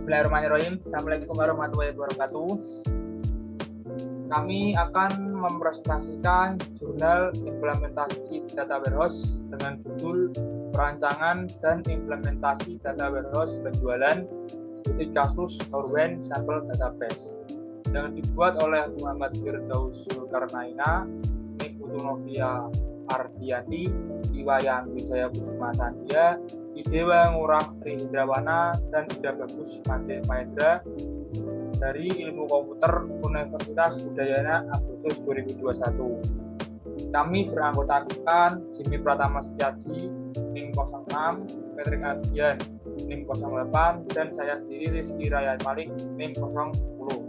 Bismillahirrahmanirrahim. Assalamualaikum warahmatullahi wabarakatuh. Kami akan mempresentasikan jurnal implementasi data warehouse dengan judul Perancangan dan Implementasi Data Warehouse Penjualan Studi Kasus Norwen Sampel Database yang dibuat oleh Muhammad Firdaus Zulkarnaina, Niputu Novia Ardianti, Iwayan Wijaya Kusuma Sandia, Idewa Ngurah Trihindrawana, dan Ida Bagus Made Mahendra dari Ilmu Komputer Universitas Udayana Agustus 2021. Kami beranggotakan Jimmy Pratama Setiadi, NIM 06, Patrick Ardian, NIM 08, dan saya sendiri Rizky Ryan Malik, NIM 010.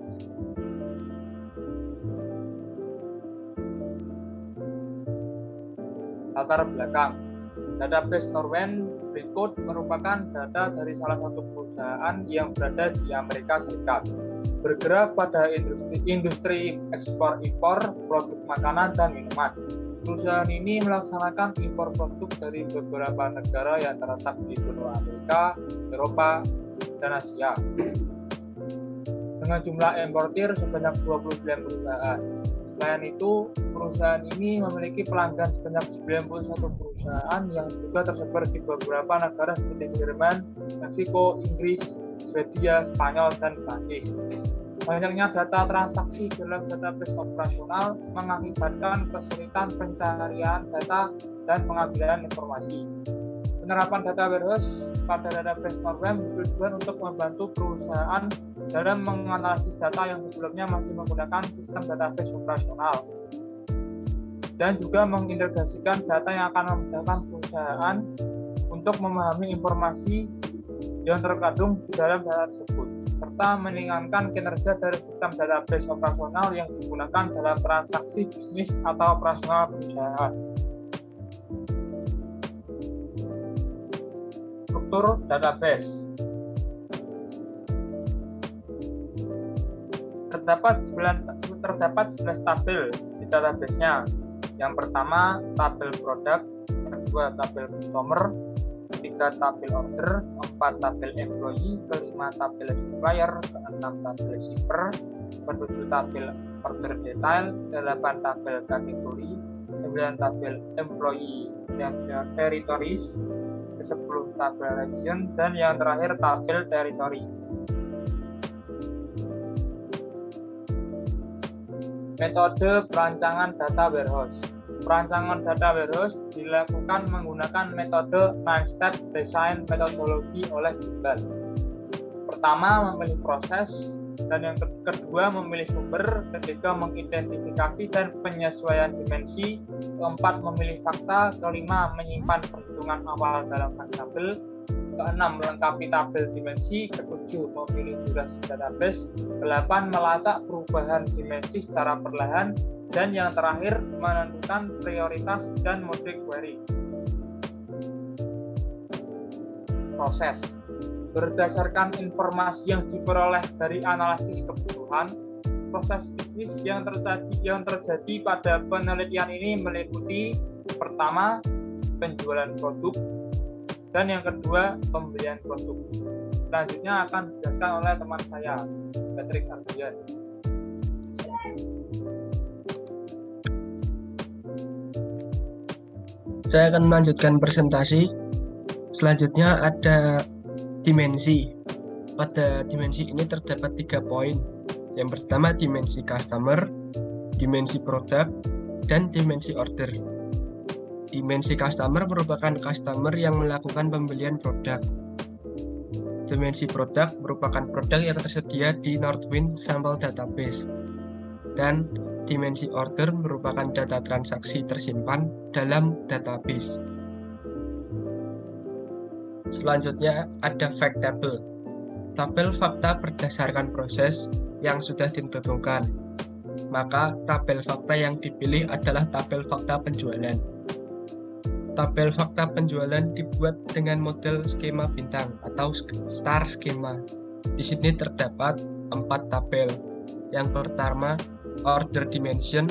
Latar belakang. Database Norwen berikut merupakan data dari salah satu perusahaan yang berada di Amerika Serikat, bergerak pada industri ekspor-impor produk makanan dan minuman. Perusahaan ini melaksanakan impor produk dari beberapa negara yang terletak di benua Amerika, Eropa, dan Asia. Dengan jumlah importir sebanyak 29 perusahaan. Selain itu, perusahaan ini memiliki pelanggan sebanyak 91 perusahaan yang juga tersebar di beberapa negara seperti Jerman, Meksiko, Inggris, Swedia, Spanyol, dan Prancis. Banyaknya data transaksi dalam database operasional mengakibatkan kesulitan pencarian data dan pengambilan informasi. Penerapan data warehouse pada database Norwen bertujuan untuk membantu perusahaan dalam menganalisis data yang sebelumnya masih menggunakan sistem database operasional dan juga mengintegrasikan data yang akan memudahkan perusahaan untuk memahami informasi yang terkandung di dalam data tersebut, serta meningkatkan kinerja dari sistem database operasional yang digunakan dalam transaksi bisnis atau operasional perusahaan. Struktur database. Terdapat 11 tabel di database-nya. Yang pertama, tabel produk, kedua tabel customer, ketiga tabel order, 4 tabel employee, kelima tabel supplier, keenam tabel shipper, ketujuh tabel order detail, 8 tabel kategori, 9 tabel employee territories, 10 tabel region, dan yang terakhir tabel territory. Metode perancangan data warehouse. Perancangan data warehouse dilakukan menggunakan metode 9-step design methodology oleh Google. Pertama, memilih proses, dan yang kedua memilih sumber, ketiga mengidentifikasi dan penyesuaian dimensi, keempat memilih fakta, kelima menyimpan perhitungan awal dalam tabel, keenam melengkapi tabel dimensi, ketujuh memilih durasi database, 8 melacak perubahan dimensi secara perlahan, dan yang terakhir menentukan prioritas dan mode query. Proses. Berdasarkan informasi yang diperoleh dari analisis kebutuhan, proses bisnis yang terjadi pada penelitian ini meliputi pertama, penjualan produk, dan yang kedua, pembelian produk. Selanjutnya akan dijelaskan oleh teman saya, Patrick Ardian. Saya akan melanjutkan presentasi. Selanjutnya ada dimensi. Pada dimensi ini terdapat 3 poin. Yang pertama dimensi customer, dimensi produk, dan dimensi order. Dimensi customer merupakan customer yang melakukan pembelian produk. Dimensi produk merupakan produk yang tersedia di Northwind Sampel Database. Dan dimensi order merupakan data transaksi tersimpan dalam database. Selanjutnya ada fact table. Tabel fakta berdasarkan proses yang sudah ditentukan. Maka tabel fakta yang dipilih adalah tabel fakta penjualan. Tabel fakta penjualan dibuat dengan model skema bintang atau star skema. Di sini terdapat 4 tabel. Yang pertama order dimension,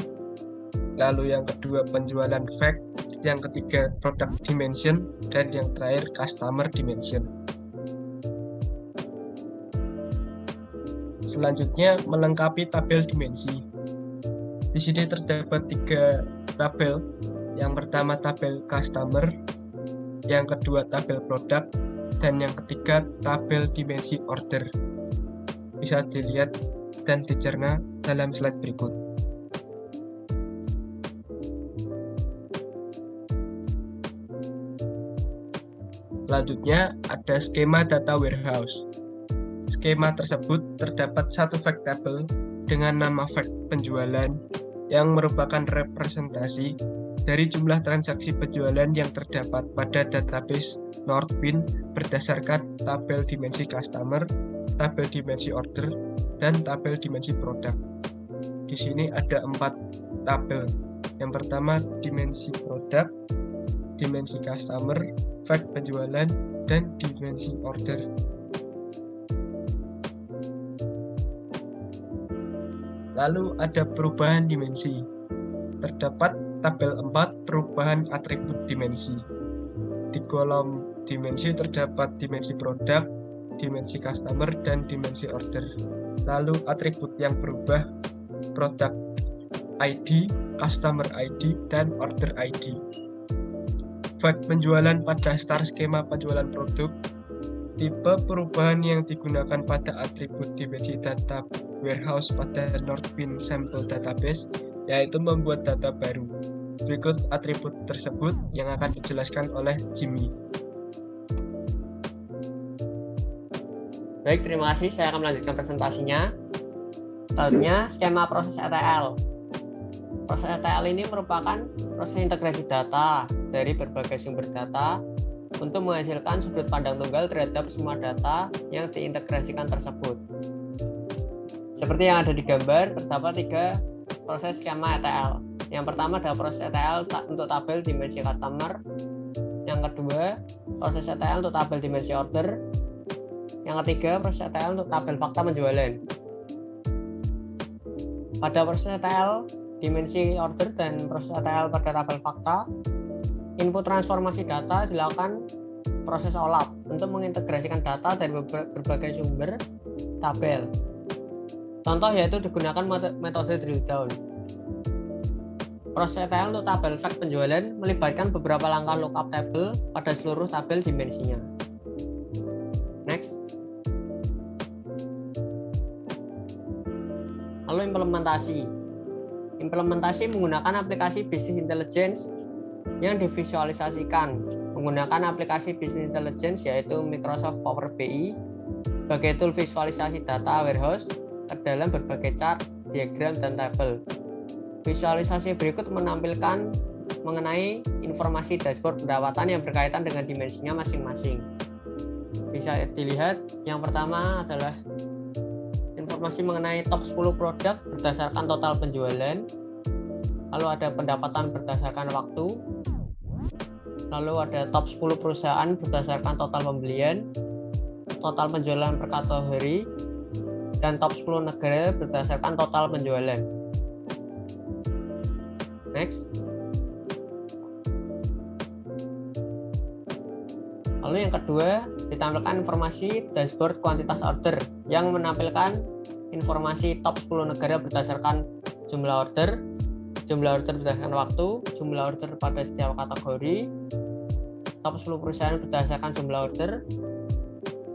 lalu yang kedua penjualan fact, yang ketiga product dimension, dan yang terakhir customer dimension. Selanjutnya melengkapi tabel dimensi. Di sini terdapat 3 tabel. Yang pertama tabel customer, yang kedua tabel produk, dan yang ketiga tabel dimensi order. Bisa dilihat dan dicerna dalam slide berikut. Selanjutnya ada skema data warehouse. Skema tersebut terdapat satu fact table dengan nama fact penjualan yang merupakan representasi dari jumlah transaksi penjualan yang terdapat pada database Northwind berdasarkan tabel dimensi customer, tabel dimensi order, dan tabel dimensi produk. Di sini ada 4 tabel. Yang pertama dimensi produk, dimensi customer, fact penjualan, dan dimensi order. Lalu ada perubahan dimensi. Terdapat tabel 4 perubahan atribut dimensi. Di kolom dimensi terdapat dimensi produk, dimensi customer, dan dimensi order. Lalu atribut yang berubah, product ID, customer ID, dan order ID. Fact penjualan pada star skema penjualan produk. Tipe perubahan yang digunakan pada atribut dimensi data warehouse pada Northwind Sample Database, yaitu membuat data baru. Berikut atribut tersebut yang akan dijelaskan oleh Jimmy. Baik, terima kasih. Saya akan melanjutkan presentasinya. Selanjutnya, skema proses ETL. Proses ETL ini merupakan proses integrasi data dari berbagai sumber data untuk menghasilkan sudut pandang tunggal terhadap semua data yang diintegrasikan tersebut. Seperti yang ada di gambar, terdapat 3 proses skema ETL. Yang pertama adalah proses ETL untuk tabel dimensi customer. Yang kedua, proses ETL untuk tabel dimensi order. Yang ketiga, proses ETL untuk tabel fakta penjualan. Pada proses ETL dimensi order dan proses ETL pada tabel fakta, input transformasi data dilakukan proses OLAP untuk mengintegrasikan data dari berbagai sumber tabel. Contoh yaitu digunakan metode drill down. Proses ETL untuk tabel fact penjualan melibatkan beberapa langkah lookup table pada seluruh tabel dimensinya. Next. Lalu implementasi. Implementasi menggunakan aplikasi Business Intelligence yang divisualisasikan menggunakan aplikasi Business Intelligence yaitu Microsoft Power BI sebagai tool visualisasi data warehouse ke dalam berbagai chart, diagram, dan tabel. Visualisasi berikut menampilkan mengenai informasi dashboard pendapatan yang berkaitan dengan dimensinya masing-masing. Bisa dilihat, yang pertama adalah informasi mengenai top 10 produk berdasarkan total penjualan, lalu ada pendapatan berdasarkan waktu, lalu ada top 10 perusahaan berdasarkan total pembelian, total penjualan per kategori, dan top 10 negara berdasarkan total penjualan. Next. Lalu yang kedua, ditampilkan informasi dashboard kuantitas order yang menampilkan informasi top 10 negara berdasarkan jumlah order berdasarkan waktu, jumlah order pada setiap kategori, top 10 perusahaan berdasarkan jumlah order,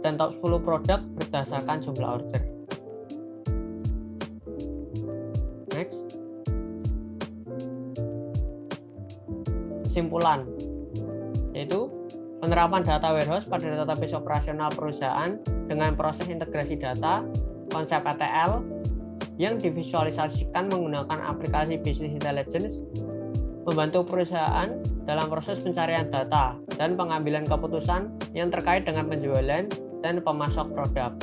dan top 10 produk berdasarkan jumlah order. Next. Kesimpulan, yaitu penerapan data warehouse pada database operasional perusahaan dengan proses integrasi data, konsep ETL yang divisualisasikan menggunakan aplikasi Business Intelligence, membantu perusahaan dalam proses pencarian data dan pengambilan keputusan yang terkait dengan penjualan dan pemasok produk.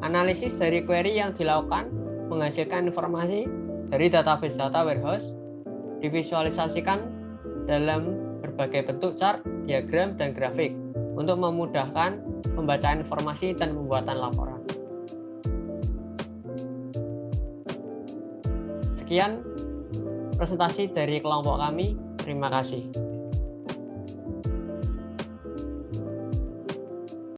Analisis dari query yang dilakukan menghasilkan informasi dari database data warehouse divisualisasikan dalam berbagai bentuk chart, diagram, dan grafik untuk memudahkan pembacaan informasi dan pembuatan laporan. Sekian presentasi dari kelompok kami. Terima kasih.